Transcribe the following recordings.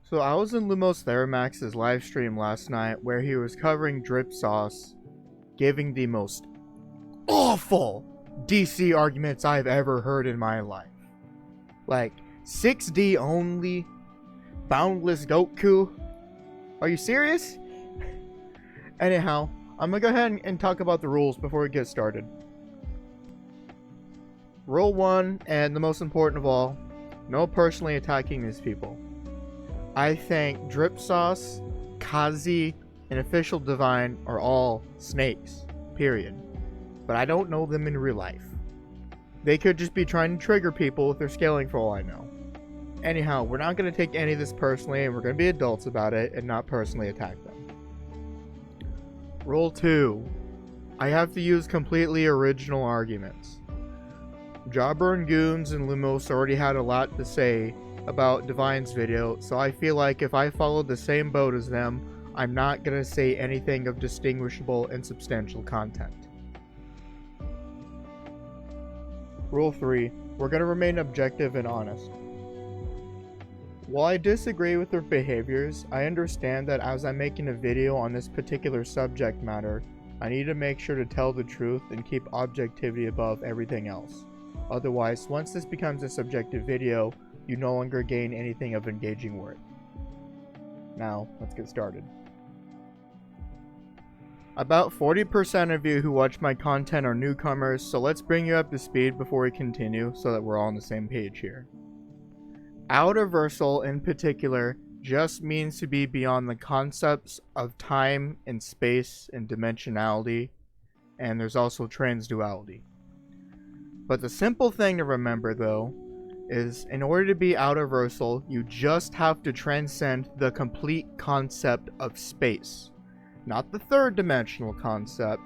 So I was in Lumos Theramax's live stream last night where he was covering Drip Sauce, giving the most awful DC arguments I've ever heard in my life. Like, 6D only, boundless Goku. Are you serious? Anyhow, I'm gonna go ahead and talk about the rules before we get started. Rule 1, and the most important of all, no personally attacking these people. I think Drip Sauce, Kazi, and Officialdivine are all snakes, period. But I don't know them in real life. They could just be trying to trigger people with their scaling for all I know. Anyhow, we're not going to take any of this personally, and we're going to be adults about it and not personally attack them. Rule 2. I have to use completely original arguments. Jobber and Goons and Lumos already had a lot to say about Divine's video, so I feel like if I followed the same boat as them, I'm not going to say anything of distinguishable and substantial content. Rule 3. We're going to remain objective and honest. While I disagree with their behaviors, I understand that as I'm making a video on this particular subject matter, I need to make sure to tell the truth and keep objectivity above everything else. Otherwise, once this becomes a subjective video, you no longer gain anything of engaging worth. Now, let's get started. About 40% of you who watch my content are newcomers, so let's bring you up to speed before we continue so that we're all on the same page here. Outerversal in particular just means to be beyond the concepts of time and space and dimensionality, and there's also transduality. But the simple thing to remember though is in order to be outerversal, you just have to transcend the complete concept of space. Not the third dimensional concept,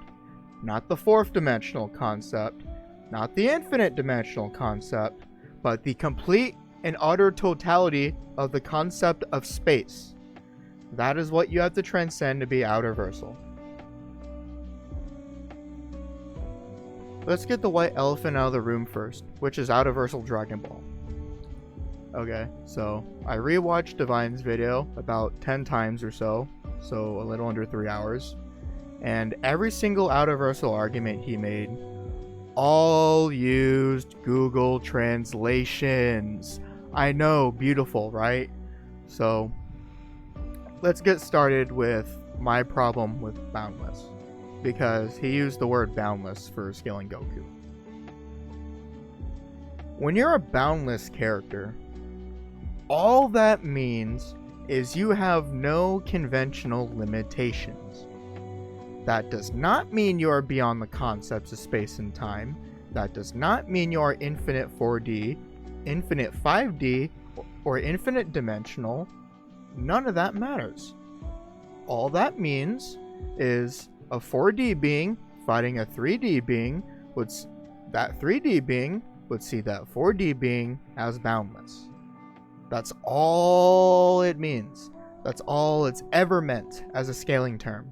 not the fourth dimensional concept, not the infinite dimensional concept, but the complete and utter totality of the concept of space. That is what you have to transcend to be outerversal. Let's get the white elephant out of the room first, which is outerversal Dragon Ball. Okay, so I rewatched Divine's video about 10 times or so a little under 3 hours, and every single outerversal argument he made all used Google translations. I know, beautiful, right? So let's get started with my problem with boundless, because he used the word boundless for scaling Goku. When you're a boundless character, all that means is you have no conventional limitations. That does not mean you are beyond the concepts of space and time. That does not mean you are infinite 4D, infinite 5D, or infinite dimensional. None of that matters. All that means is a 4D being fighting a 3D being, that 3D being would see that 4D being as boundless. That's all it means. That's all it's ever meant as a scaling term.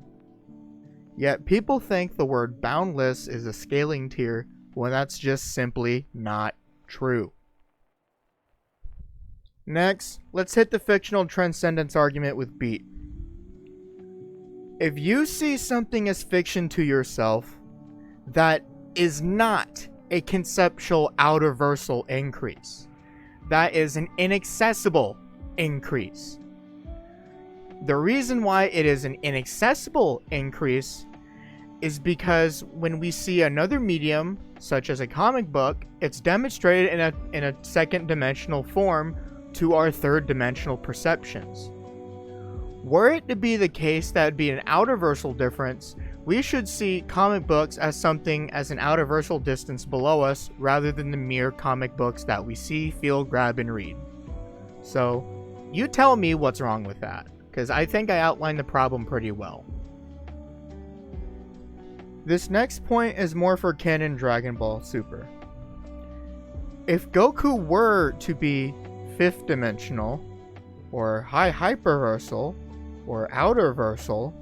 Yet people think the word boundless is a scaling tier when that's just simply not true. Next, let's hit the fictional transcendence argument with Beat. If you see something as fiction to yourself, that is not a conceptual outerversal increase. That is an inaccessible increase. The reason why it is an inaccessible increase is because when we see another medium, such as a comic book, it's demonstrated in a second dimensional form to our third dimensional perceptions. Were it to be the case that would be an outerversal difference, we should see comic books as something as an outerversal distance below us rather than the mere comic books that we see, feel, grab, and read. So, you tell me what's wrong with that, because I think I outlined the problem pretty well. This next point is more for canon Dragon Ball Super. If Goku were to be fifth dimensional, or high hyperversal, or outerversal,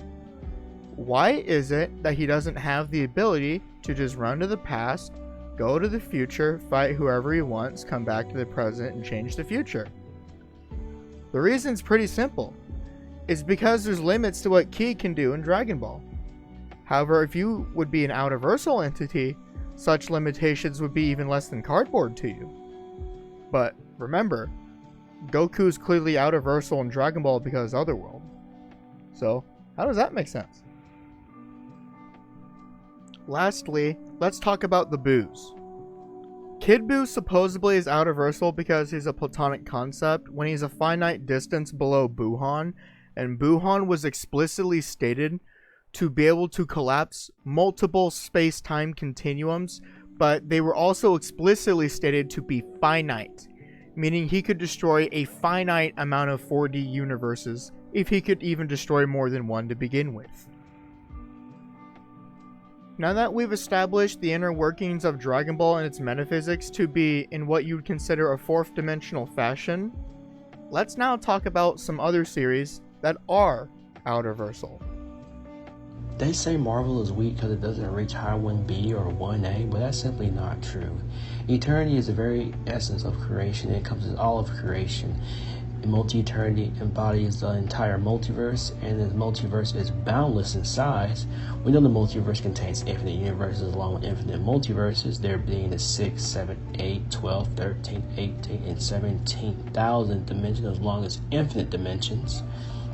why is it that he doesn't have the ability to just run to the past, go to the future, fight whoever he wants, come back to the present, and change the future? The reason's pretty simple. It's because there's limits to what Ki can do in Dragon Ball. However, if you would be an outerversal entity, such limitations would be even less than cardboard to you. But remember, Goku's clearly outerversal in Dragon Ball because Otherworld. So, how does that make sense? Lastly, let's talk about the Boos. Kid Buu supposedly is outerversal because he's a platonic concept when he's a finite distance below Buuhan, and Buuhan was explicitly stated to be able to collapse multiple space-time continuums, but they were also explicitly stated to be finite, meaning he could destroy a finite amount of 4D universes if he could even destroy more than one to begin with. Now that we've established the inner workings of Dragon Ball and its metaphysics to be in what you'd consider a fourth dimensional fashion, let's now talk about some other series that are outerversal. They say Marvel is weak because it doesn't reach high 1B or 1A, but that's simply not true. Eternity is the very essence of creation. It encompasses all of creation. Multi-eternity embodies the entire multiverse, and the multiverse is boundless in size. We know the multiverse contains infinite universes along with infinite multiverses, there being the 6, 7, 8, 12, 13, 18, and 17,000 dimensions as long as infinite dimensions.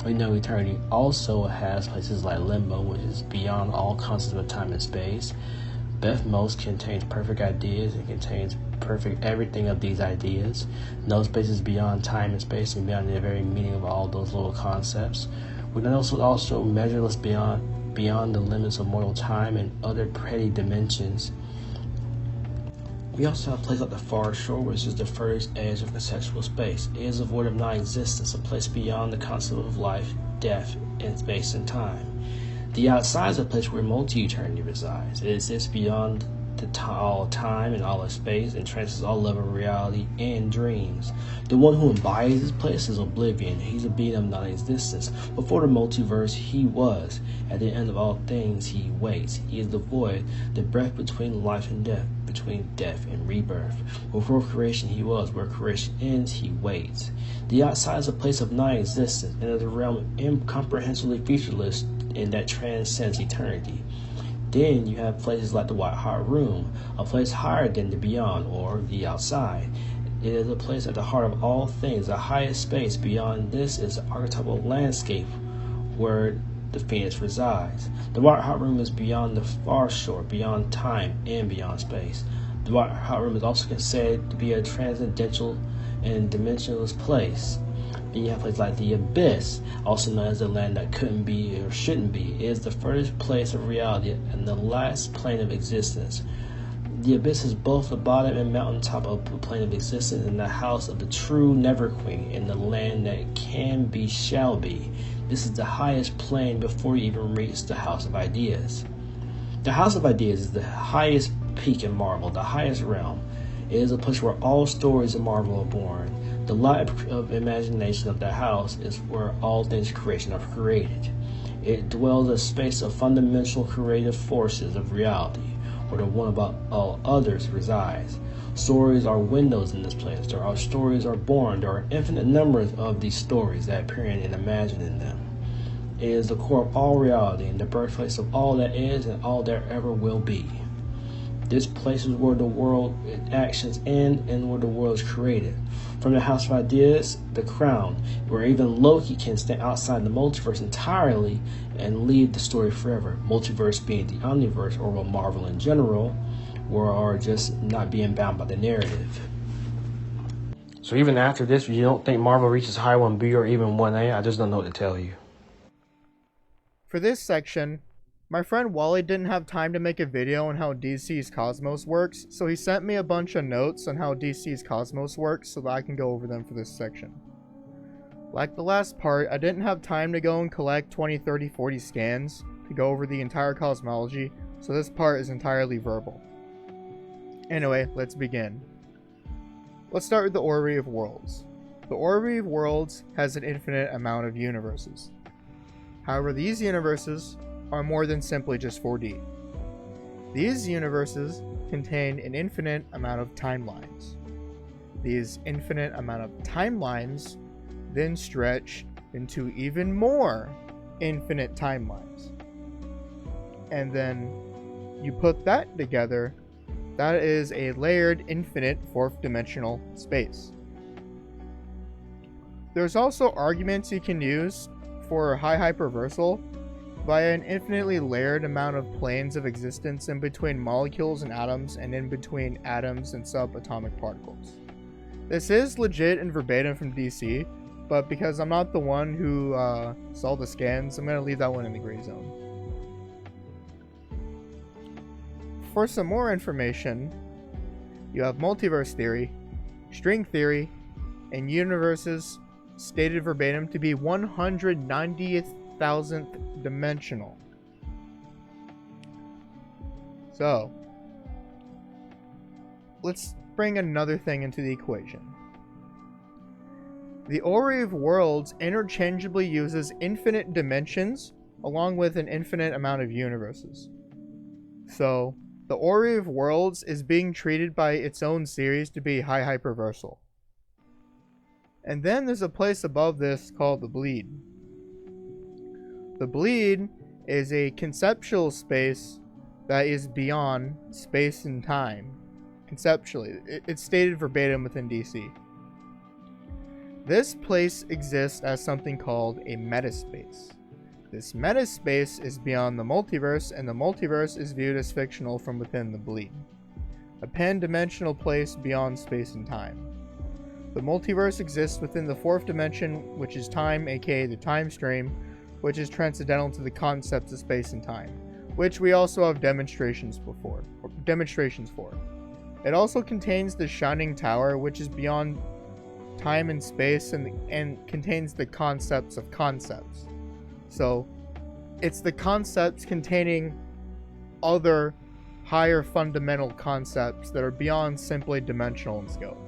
We know eternity also has places like limbo, which is beyond all concepts of time and space. Bethmos contains perfect ideas. It contains perfect everything of these ideas. No spaces beyond time and space and beyond the very meaning of all those little concepts. We can also measureless beyond the limits of mortal time and other petty dimensions. We also have a place like the far shore, which is the furthest edge of conceptual space. It is a void of non-existence, a place beyond the concept of life, death, and space and time. The outside is a place where multi-eternity resides. It exists beyond all time and all of space and transcends all level of reality and dreams. The one who embodies this place is oblivion. He's a being of non-existence. Before the multiverse, he was. At the end of all things, he waits. He is the void, the breath between life and death, between death and rebirth. Before creation, he was. Where creation ends, he waits. The outside is a place of non-existence and is a realm incomprehensibly featureless and that transcends eternity. Then you have places like the White Hot Room, a place higher than the beyond or the outside. It is a place at the heart of all things, the highest space. Beyond this is the archetypal landscape where the Phoenix resides. The White Hot Room is beyond the far shore, beyond time and beyond space. The White Hot Room is also considered to be a transcendental and dimensionless place. And you have places like the Abyss, also known as the land that couldn't be or shouldn't be. It is the furthest place of reality and the last plane of existence. The Abyss is both the bottom and mountaintop of the plane of existence and the house of the true Never Queen in the land that can be, shall be. This is the highest plane before you even reach the House of Ideas. The House of Ideas is the highest peak in Marvel, the highest realm. It is a place where all stories of Marvel are born. The light of imagination of the house is where all things creation are created. It dwells a space of fundamental creative forces of reality, where the one above all others resides. Stories are windows in this place. Stories are born. There are infinite numbers of these stories that appear and imagine in them. It is the core of all reality and the birthplace of all that is and all there ever will be. This place is where the world actions end and where the world is created. From the House of Ideas, the crown, where even Loki can stand outside the multiverse entirely and lead the story forever. Multiverse being the omniverse, or Marvel in general, or just not being bound by the narrative. So even after this, you don't think Marvel reaches high 1B or even 1A? I just don't know what to tell you. For this section, my friend Wally didn't have time to make a video on how DCs Cosmos works, so he sent me a bunch of notes on how DCs Cosmos works so that I can go over them for this section. Like the last part, I didn't have time to go and collect 20, 30, 40 scans to go over the entire cosmology, so this part is entirely verbal. Anyway, let's begin. Let's start with the Orrery of Worlds. The Orrery of Worlds has an infinite amount of universes. However, these universes are more than simply just 4D. These universes contain an infinite amount of timelines. These infinite amount of timelines then stretch into even more infinite timelines. And then you put that together, that is a layered infinite fourth dimensional space. There's also arguments you can use for high hyperversal via an infinitely layered amount of planes of existence in between molecules and atoms and in between atoms and subatomic particles. This is legit and verbatim from DC, but because I'm not the one who saw the scans, I'm going to leave that one in the gray zone. For some more information, you have multiverse theory, string theory, and universes stated verbatim to be 190,000th dimensional. So, let's bring another thing into the equation. The Orrery of Worlds interchangeably uses infinite dimensions along with an infinite amount of universes. So, the Orrery of Worlds is being treated by its own series to be high hyperversal. And then there's a place above this called the Bleed. The Bleed is a conceptual space that is beyond space and time. Conceptually, it's stated verbatim within DC. This place exists as something called a metaspace. This metaspace is beyond the multiverse, and the multiverse is viewed as fictional from within the Bleed, a pan-dimensional place beyond space and time. The multiverse exists within the fourth dimension, which is time, aka the time stream, which is transcendental to the concepts of space and time, which we also have demonstrations for. It also contains the Shining Tower, which is beyond time and space and contains the concepts of concepts. So, it's the concepts containing other higher fundamental concepts that are beyond simply dimensional in scope.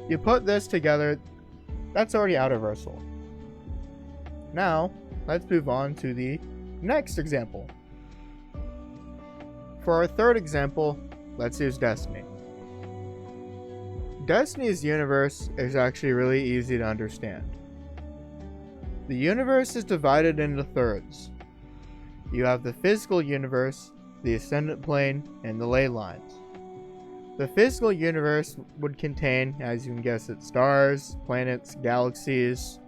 You put this together, that's already outerversal. Now, let's move on to the next example. For our third example, let's use Destiny. Destiny's universe is actually really easy to understand. The universe is divided into thirds. You have the physical universe, the ascendant plane, and the ley lines. The physical universe would contain, as you can guess it, stars, planets, galaxies,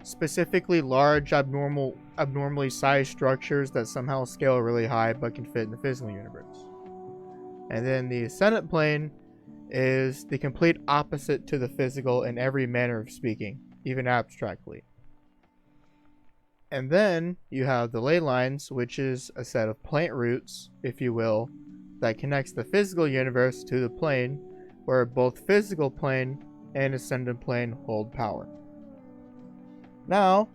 specifically large abnormally sized structures that somehow scale really high but can fit in the physical universe. And then the ascendant plane is the complete opposite to the physical in every manner of speaking, even abstractly. And then you have the ley lines, which is a set of plant roots, if you will, that connects the physical universe to the plane, where both physical plane and ascendant plane hold power. Now,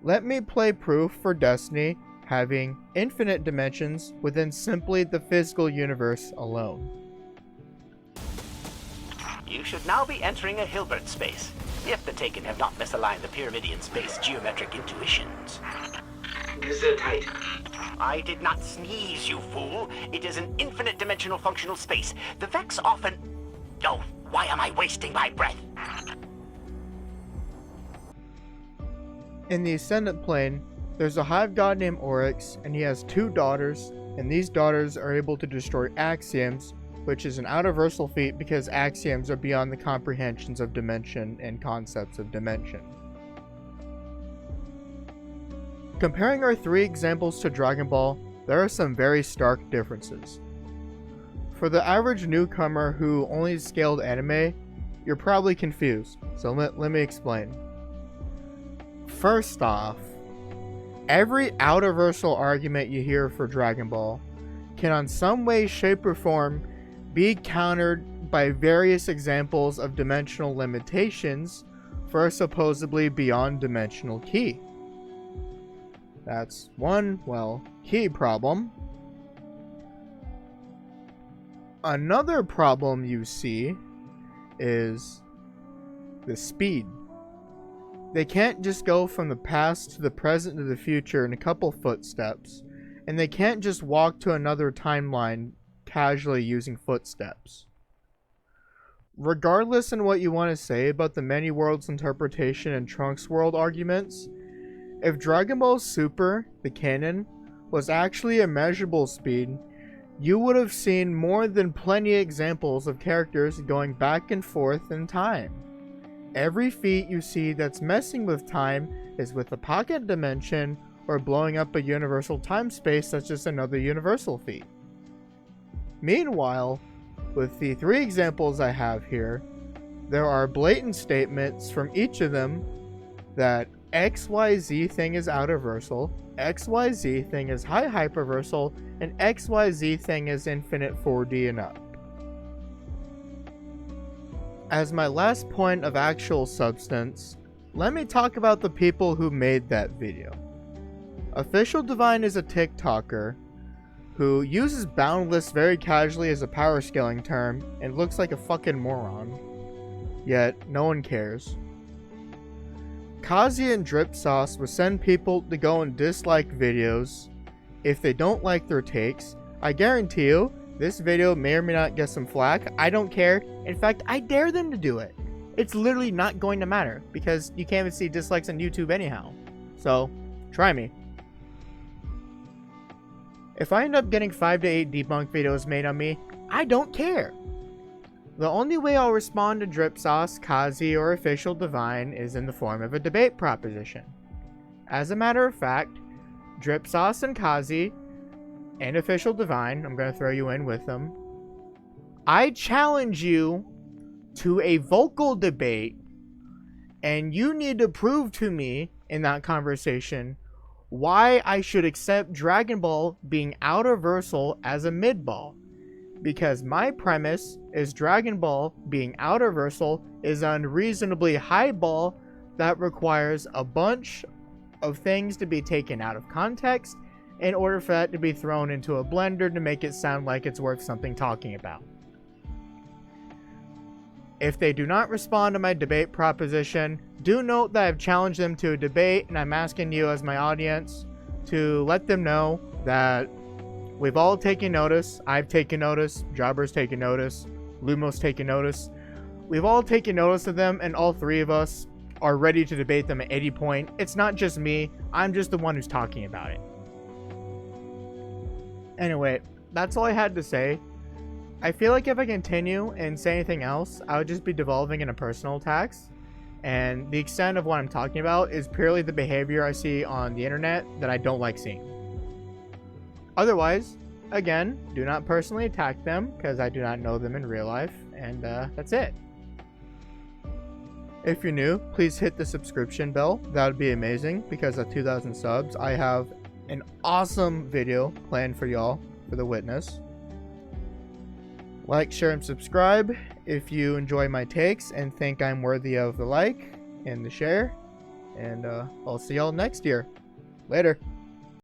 let me play proof for Destiny having infinite dimensions within simply the physical universe alone. You should now be entering a Hilbert space, if the Taken have not misaligned the Pyramidion space geometric intuitions. Gesundheit. I did not sneeze, you fool. It is an infinite dimensional functional space. The Vex often... Oh, why am I wasting my breath? In the ascendant plane, there's a hive god named Orex, and he has two daughters, and these daughters are able to destroy axioms, which is an outerversal feat because axioms are beyond the comprehensions of dimension and concepts of dimension. Comparing our three examples to Dragon Ball, there are some very stark differences. For the average newcomer who only scaled anime, you're probably confused, so let me explain. First off, every outerversal argument you hear for Dragon Ball can on some way, shape, or form be countered by various examples of dimensional limitations for a supposedly beyond dimensional key. That's one, key problem. Another problem you see is the speed. They can't just go from the past to the present to the future in a couple footsteps, and they can't just walk to another timeline casually using footsteps. regardless in what you want to say about the many worlds interpretation and Trunks world arguments, if Dragon Ball Super, the canon, was actually a measurable speed, you would have seen more than plenty examples of characters going back and forth in time. Every feat you see that's messing with time is with a pocket dimension or blowing up a universal time space such as another universal feat. Meanwhile, with the 3 examples I have here, there are blatant statements from each of them that XYZ thing is outerversal, XYZ thing is high hyperversal, and XYZ thing is infinite 4D and up. As my last point of actual substance, let me talk about the people who made that video. Officialdivine is a TikToker who uses boundless very casually as a power scaling term and looks like a fucking moron. Yet, no one cares. Kazi and Drip Sauce will send people to go and dislike videos if they don't like their takes. I guarantee you, this video may or may not get some flack. I don't care. In fact, I dare them to do it. It's literally not going to matter because you can't even see dislikes on YouTube anyhow. So, try me. If I end up getting 5 to 8 debunk videos made on me, I don't care. The only way I'll respond to Drip Sauce, Kazi, or Officialdivine is in the form of a debate proposition. As a matter of fact, Drip Sauce and Kazi and Officialdivine, I'm going to throw you in with them, I challenge you to a vocal debate, and you need to prove to me in that conversation why I should accept Dragon Ball being outerversal as a mid-ball. Because my premise is Dragon Ball being outerversal is an unreasonably high ball that requires a bunch of things to be taken out of context in order for that to be thrown into a blender to make it sound like it's worth something talking about. If they do not respond to my debate proposition, do note that I've challenged them to a debate, and I'm asking you as my audience to let them know that we've all taken notice. I've taken notice. Jobber's taken notice. Lumo's taken notice. We've all taken notice of them, and all 3 of us are ready to debate them at any point. It's not just me. I'm just the one who's talking about it. Anyway, that's all I had to say. I feel like if I continue and say anything else, I would just be devolving into personal attacks. And the extent of what I'm talking about is purely the behavior I see on the internet that I don't like seeing. Otherwise, again, do not personally attack them because I do not know them in real life. And that's it. If you're new, please hit the subscription bell. That would be amazing because at 2,000 subs, I have an awesome video planned for y'all for the witness. Like, share, and subscribe if you enjoy my takes and think I'm worthy of the like and the share. And I'll see y'all next year. Later.